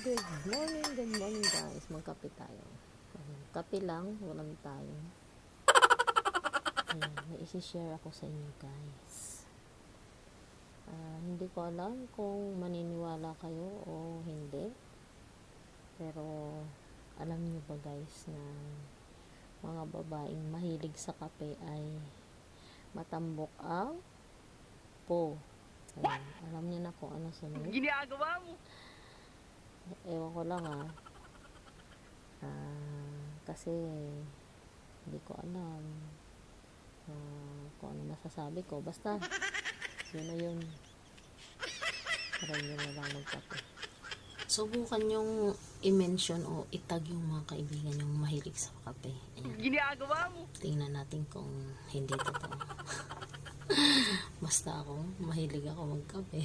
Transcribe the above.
Good morning guys. Magkape tayo. Kape lang, walang tayo. Ayan, may isi-share ako sa inyo guys. Hindi ko alam kung maniniwala kayo o hindi. Pero alam niyo ba guys na mga babaeng mahilig sa kape ay matambok ang po. Ayan, alam niyo na kung ano sunod. Ginagawa mo? Ewan ko lang kasi hindi ko alam kung ano masasabi ko. Basta yun na yun. Try nyo na lang magkape. Subukan yung i-mention o itag yung mga kaibigan yung mahilig sa kape. Ayan. Ginagawa mo? Tingnan natin kung hindi totoo. Basta ako, mahilig ako magkape.